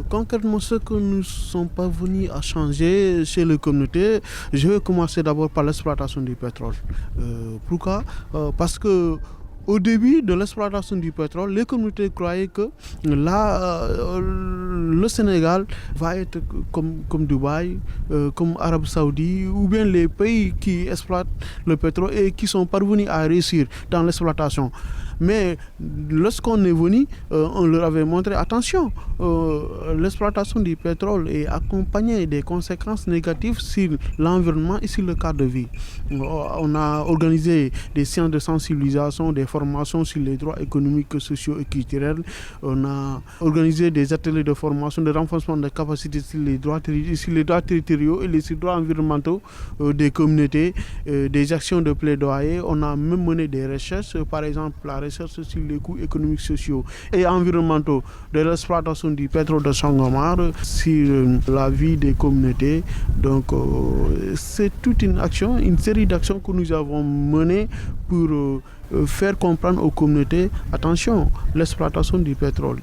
Concrètement, ce que nous sommes parvenus à changer chez les communautés, je vais commencer d'abord par l'exploitation du pétrole. Pourquoi? Parce que au début de l'exploitation du pétrole, les communautés croyaient que là, le Sénégal va être comme Dubaï, comme Arabie Saoudite, ou bien les pays qui exploitent le pétrole et qui sont parvenus à réussir dans l'exploitation. Mais lorsqu'on est venu, on leur avait montré, attention, l'exploitation du pétrole est accompagnée des conséquences négatives sur l'environnement et sur le cadre de vie. On a organisé des séances de sensibilisation, des formations sur les droits économiques, sociaux et culturels. On a organisé des ateliers de formation, de renforcement de capacités sur les droits territoriaux et les droits environnementaux des communautés, des actions de plaidoyer. On a même mené des recherches, par exemple la recherche sur les coûts économiques, sociaux et environnementaux de l'exploitation du pétrole de Sangomar sur la vie des communautés. Donc c'est toute une action, une série d'actions que nous avons menées pour faire comprendre aux communautés, attention, l'exploitation du pétrole,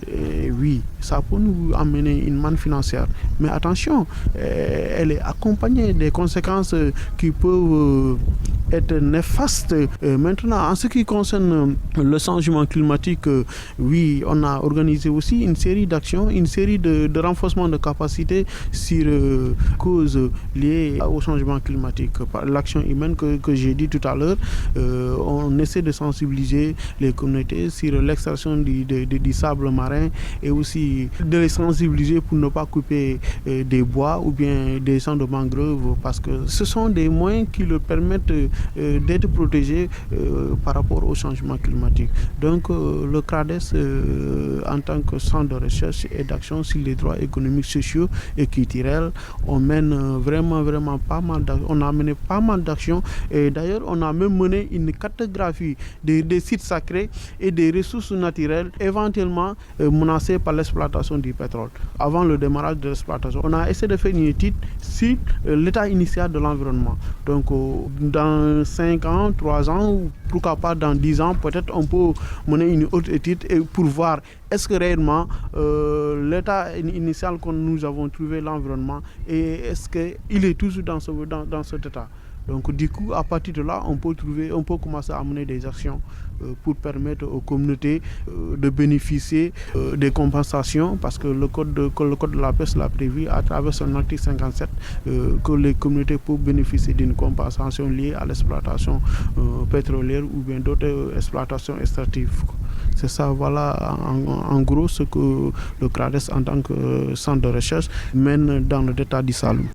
oui, ça peut nous amener une manne financière, mais attention, elle est accompagnée des conséquences qui peuvent être néfastes. Maintenant, en ce qui concerne le changement climatique, oui, on a organisé aussi une série d'actions, une série de renforcement de capacités sur causes liées au changement climatique. Par l'action humaine que j'ai dit tout à l'heure, on essaie de sensibiliser les communautés sur l'extraction du sable marin et aussi de les sensibiliser pour ne pas couper des bois ou bien des champs de mangroves, parce que ce sont des moyens qui leur permettent d'être protégés par rapport au changement climatique. Donc le CRADES, en tant que centre de recherche et d'action sur les droits économiques, sociaux et culturels, on mène vraiment pas mal d'actions. On a mené pas mal d'actions et d'ailleurs on a même mené une cartographie des sites sacrés et des ressources naturelles éventuellement menacées par l'exploitation du pétrole. Avant le démarrage de l'exploitation, on a essayé de faire une étude sur l'état initial de l'environnement. Donc dans 5 ans, 3 ans, ou pourquoi pas dans 10 ans, peut-être on peut mener une autre étude pour voir est-ce que réellement l'état initial que nous avons trouvé, l'environnement, et est-ce qu'il est toujours dans cet état. Donc du coup, à partir de là, on peut commencer à mener des actions pour permettre aux communautés de bénéficier des compensations, parce que le code de la pêche l'a prévu à travers son article 57 que les communautés peuvent bénéficier d'une compensation liée à l'exploitation pétrolière ou bien d'autres exploitations extractives. C'est ça, voilà en gros ce que le CRADES en tant que centre de recherche mène dans le delta du Saloum.